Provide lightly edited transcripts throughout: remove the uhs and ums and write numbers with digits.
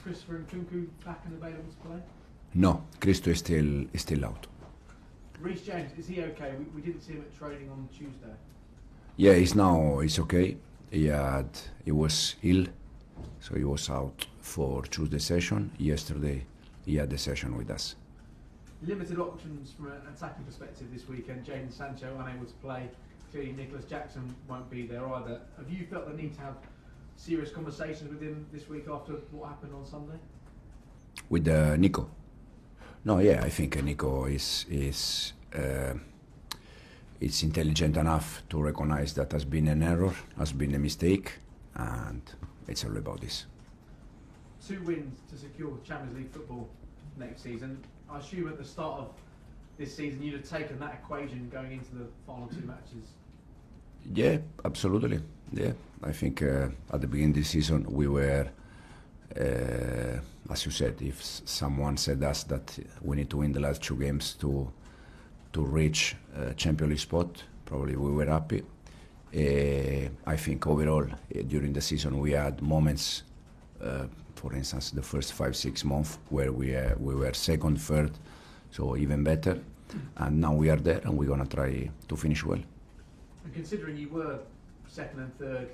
Christopher and Kunku back and available to play? No, Cristo is still out. Reece James, is he okay? We didn't see him at training on Tuesday. Yeah, he's okay. He was ill, so he was out for Tuesday session. Yesterday, he had the session with us. Limited options from an attacking perspective this weekend. Jadon Sancho unable to play. Clearly, Nicholas Jackson won't be there either. Have you felt the need to have serious conversations with him this week after what happened on Sunday? With Nico? No, yeah, I think Nico is intelligent enough to recognize that has been an error, has been a mistake, and it's all about this. 2 wins to secure Champions League football next season. I assume at the start of this season you'd have taken that equation going into the final 2 matches. Yeah, absolutely. Yeah, I think at the beginning of the season we were, as you said, if someone said us that we need to win the last 2 games to reach Champions League spot, probably we were happy. I think overall during the season we had moments, for instance, the first 5-6 months where we were second, third, so even better. And now we are there, and we're gonna try to finish well. And considering you were second and third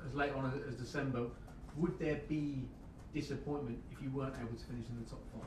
as late on as December, would there be disappointment if you weren't able to finish in the top 5?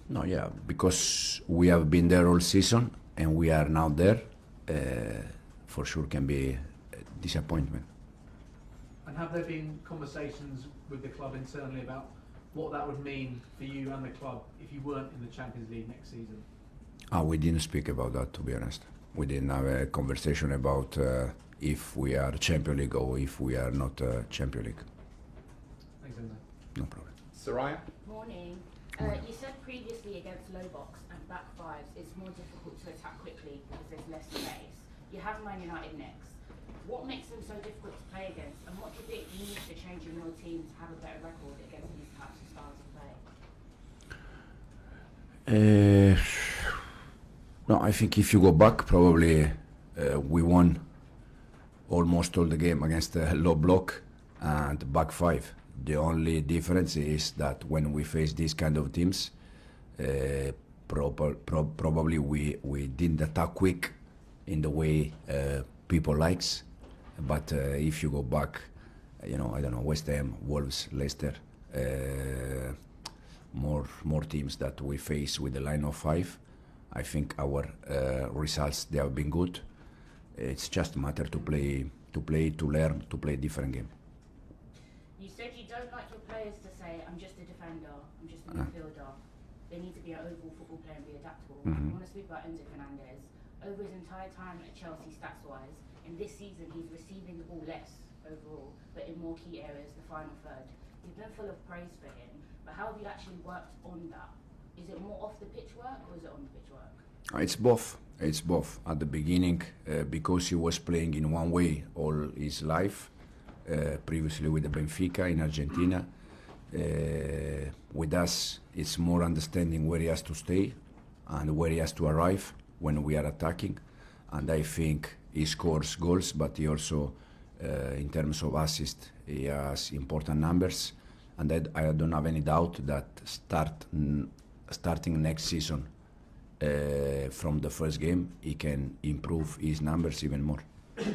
No, yeah, because we have been there all season and we are now there, for sure can be a disappointment. And have there been conversations with the club internally about what that would mean for you and the club if you weren't in the Champions League next season? We didn't speak about that, to be honest. We didn't have a conversation about if we are Champions League or if we are not Champions League. Thanks, Enzo. No problem. Soraya? Morning. You said previously against low box and back fives it's more difficult to attack quickly because there's less space. You have Man United next. What makes them so difficult to play against, and what do you think you need to change in your team to have a better record against these types of styles of play? No, I think if you go back, probably we won almost all the game against the low block and back 5. The only difference is that when we face these kind of teams, probably we didn't attack quick in the way people likes. But if you go back, I don't know, West Ham, Wolves, Leicester, more teams that we face with the line of 5. I think our results, they have been good. It's just a matter to learn to play different game. You said you don't like your players to say, I'm just a defender, I'm just a midfielder. They need to be an overall football player and be adaptable. I want to speak about Enzo Fernandez. Over his entire time at Chelsea stats-wise, in this season he's receiving the ball less overall, but in more key areas, the final third. You've been full of praise for him, but how have you actually worked on that? Is it more off the pitch work or is it on the pitch work? It's both. It's both. At the beginning, because he was playing in one way all his life, previously with the Benfica in Argentina, with us it's more understanding where he has to stay and where he has to arrive when we are attacking. And I think he scores goals, but he also, in terms of assists, he has important numbers. And I don't have any doubt that starting next season, from the first game, he can improve his numbers even more. You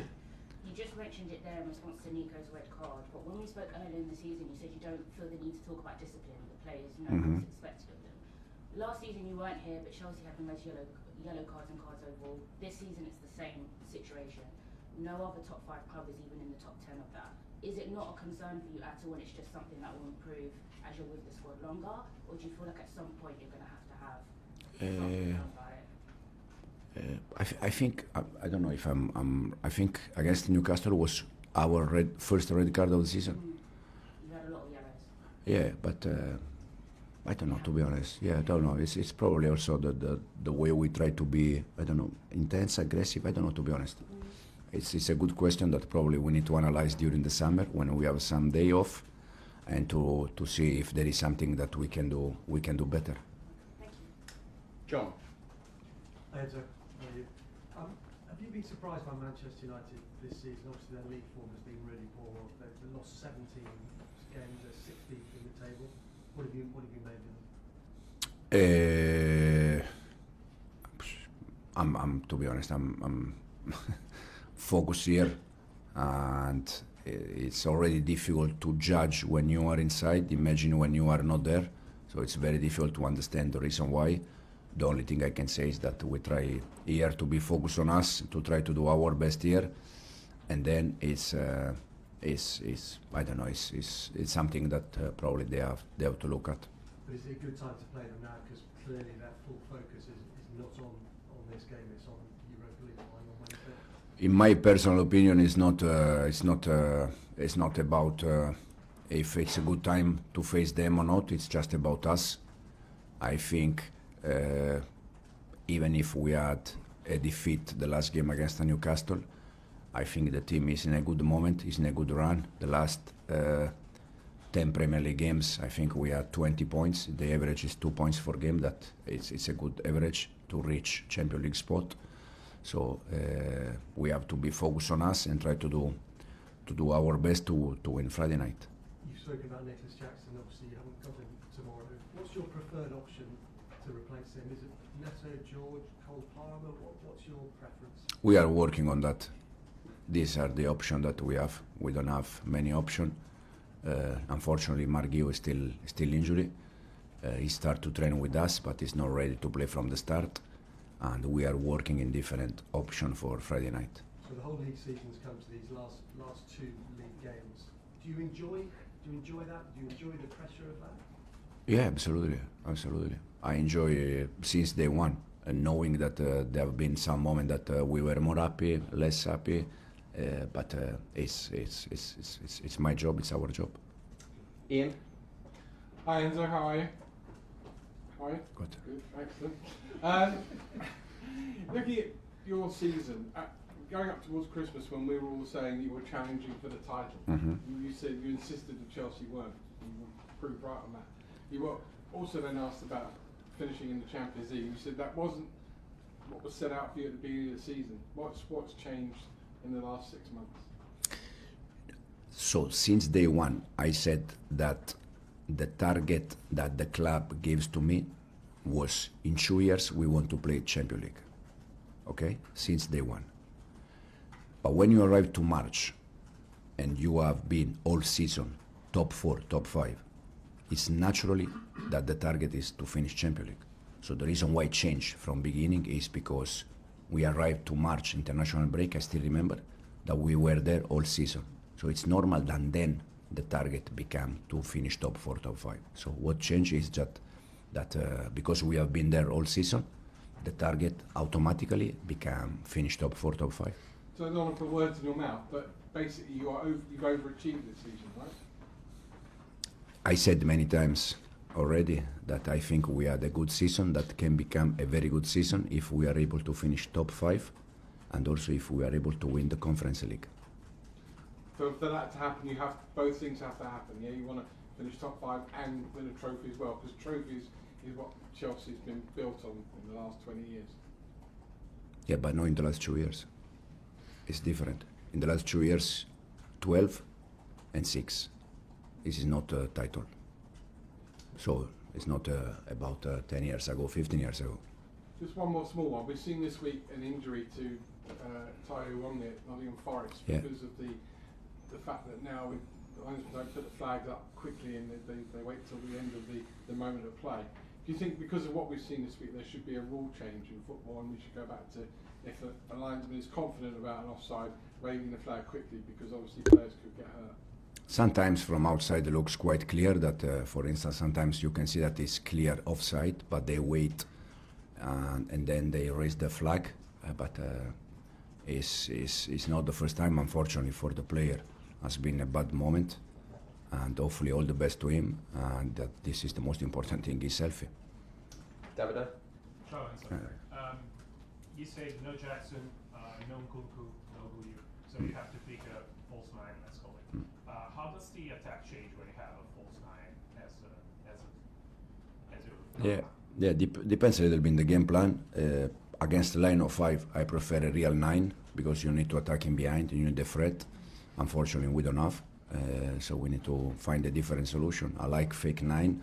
just mentioned it there in response to Nico's red card, but when we spoke earlier in the season, you said you don't feel the need to talk about discipline. The players, what's expected of them. Last season you weren't here, but Chelsea had the most yellow cards and cards overall. This season it's the same situation. No other top 5 club is even in the top 10 of that. Is it not a concern for you at all, and it's just something that will improve as you're with the squad longer, or do you feel like at some point you're going to have something about it? I think I don't know if I think against Newcastle was our first red card of the season. You had a lot of yellows. Yeah, but I don't know, to be honest. Yeah, I don't know. It's probably also the way we try to be, I don't know, intense, aggressive. I don't know, to be honest. It's a good question that probably we need to analyze during the summer when we have some day off, and to see if there is something that we can do better. Thank you. John? Enzo, how are you? Have you been surprised by Manchester United this season? Obviously their league form has been really poor. They've lost 17 games, they're 16th in the table. What have you made of them? I'm to be honest, I'm focused here, and it's already difficult to judge when you are inside. Imagine when you are not there. So it's very difficult to understand the reason why. The only thing I can say is that we try here to be focused on us, to try to do our best here, and then it's I don't know, it's something that probably they have to look at. But is it a good time to play them now? Because clearly that full focus is not on this game, it's on Europa League final on Wednesday. In my personal opinion, it's not about if it's a good time to face them or not. It's just about us. I think even if we had a defeat the last game against Newcastle, I think the team is in a good moment, is in a good run. The last 10 Premier League games, I think we had 20 points. The average is 2 points per game. That it's a good average to reach Champions League spot. So we have to be focused on us and try to do our best to win Friday night. You've spoken about Nicholas Jackson. Obviously, you haven't got him tomorrow. What's your preferred option to replace him? Is it Neto, George, Cole Palmer? What's your preference? We are working on that. These are the options that we have. We don't have many options. Unfortunately, Marguerite is still injured. He started to train with us, but he's not ready to play from the start. And we are working in different options for Friday night. So the whole league season's come to these last two league games. Do you enjoy that? Do you enjoy the pressure of that? Yeah, absolutely. I enjoy since day one, and knowing that there have been some moments that we were more happy, less happy, but it's my job. It's our job. Ian? Hi Enzo, how are you? Good. Excellent. Looking at your season, going up towards Christmas when we were all saying you were challenging for the title, you said you insisted that Chelsea weren't. You were proved right on that. You were also then asked about finishing in the Champions League. You said that wasn't what was set out for you at the beginning of the season. What's changed in the last 6 months? So since day one, I said that the target that the club gives to me was in 2 years we want to play Champions League. Okay, since day one. But when you arrive to March and you have been all season top 4, top 5, it's naturally that the target is to finish Champions League. So the reason why it changed from beginning is because we arrived to March international break. I still remember that we were there all season. So it's normal that then the target became to finish top 4, top 5. So what changed is that because we have been there all season, the target automatically became finish top 4, top 5. So I don't want to put words in your mouth, but basically you've overachieved this season, right? I said many times already that I think we had a good season that can become a very good season if we are able to finish top 5 and also if we are able to win the Conference League. For that to happen, both things have to happen. Yeah, you want to finish top 5 and win a trophy as well, because trophies is what Chelsea's been built on in the last 20 years. Yeah, but not in the last 2 years. It's different. In the last 2 years, 12 and 6. This is not a title. So it's not about 10 years ago, 15 years ago. Just one more small one. We've seen this week an injury to Tayo Wonge at Nottingham Forest because of the fact that now the linesmen don't put the flags up quickly and they wait till the end of the moment of play. Do you think because of what we've seen this week there should be a rule change in football and we should go back to if a linesman is confident about an offside, waving the flag quickly because obviously players could get hurt? Sometimes from outside it looks quite clear that, for instance, sometimes you can see that it's clear offside, but they wait and then they raise the flag. But it's not the first time, unfortunately, for the player. Has been a bad moment, and hopefully all the best to him, and that this is the most important thing, he's healthy. Davide? Ciao Enzo. You say no Jackson, no Nkunku, no Guyu, so you have to pick a false nine, let's call it. How does the attack change when you have a false nine as your Depends a little bit in the game plan. Against the line of 5, I prefer a real 9 because you need to attack him behind, you need the threat. Unfortunately, we don't have, so we need to find a different solution. I like fake 9,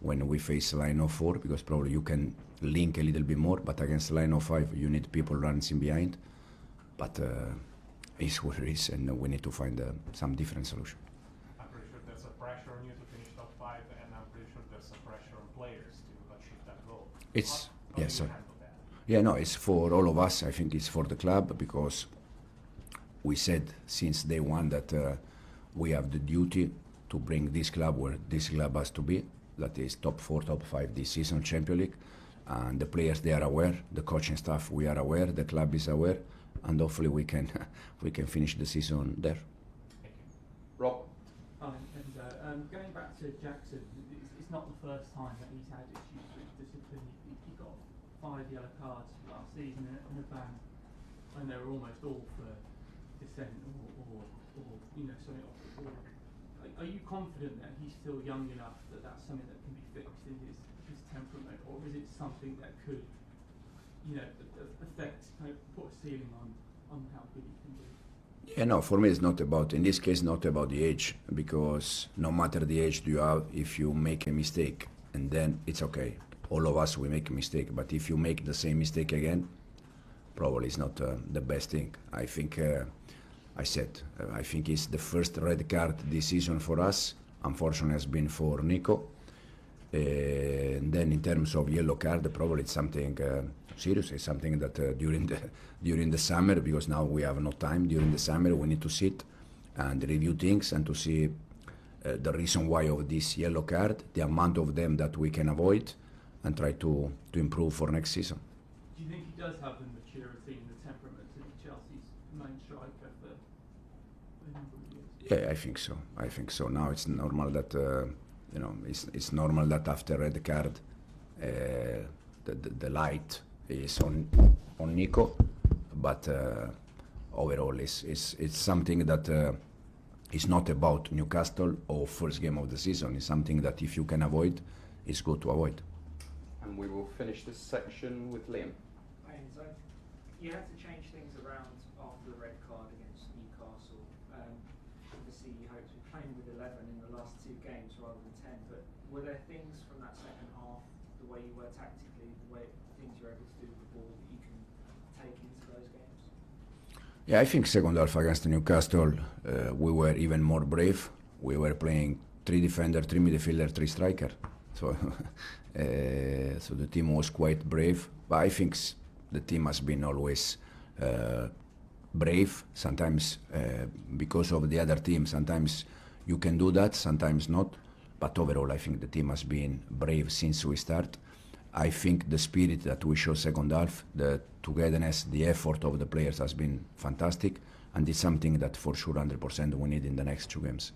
when we face line of 4, because probably you can link a little bit more, but against line of 5 you need people running in behind. But it's what it is, and we need to find some different solution. I'm pretty sure there's a pressure on you to finish top 5, and I'm pretty sure there's a pressure on players to achieve that goal. It's How yes, do you sir. handle that? Yeah, no, it's for all of us. I think it's for the club, because we said since day one that we have the duty to bring this club where this club has to be, that is top 4, top 5 this season, Champions League. And the players, they are aware, the coaching staff, we are aware, the club is aware, and hopefully we can we can finish the season there. Thank you. Rob? Hi, Enzo. Going back to Jackson, it's not the first time that he's had issues with discipline. He got 5 yellow cards last season in a ban, and they were almost all for dissent or you know, something off the board. Are you confident that he's still young enough that that's something that can be fixed in his temperament, or is it something that could, you know, affect, kind of put a ceiling on how good he can be? Yeah, no, for me it's not about, in this case, not about the age, because no matter the age you have, if you make a mistake, and then it's okay. All of us, we make a mistake, but if you make the same mistake again, probably it's not the best thing. I think, I think it's the first red card this season for us. Unfortunately, has been for Nico. And then in terms of yellow card, probably it's something serious. It's something that during the summer, because now we have no time, during the summer we need to sit and review things and to see the reason why of this yellow card, the amount of them that we can avoid, and try to improve for next season. Do you think he does have the maturity and the temperament to be Chelsea's main striker for a number of years? Yeah, I think so. I think so. Now it's normal that you know, it's normal that after red card, the light is on Nico, but overall it's something that is not about Newcastle or first game of the season. It's something that if you can avoid, it's good to avoid. And we will finish this section with Liam. Hi Enzo. You had to change things around after the red card against Newcastle. Obviously you hoped to be playing with 11 in the last 2 games rather than 10, but were there things from that second half, the way you were tactically, the way things you were able to do with the ball that you can take into those games? Yeah, I think second half against Newcastle, we were even more brave. We were playing 3 defender, 3 midfielder, 3 striker. So, so the team was quite brave. But I think the team has been always brave. Sometimes because of the other team, sometimes you can do that, sometimes not. But overall, I think the team has been brave since we start. I think the spirit that we show second half, the togetherness, the effort of the players has been fantastic, and it's something that for sure 100% we need in the next 2 games.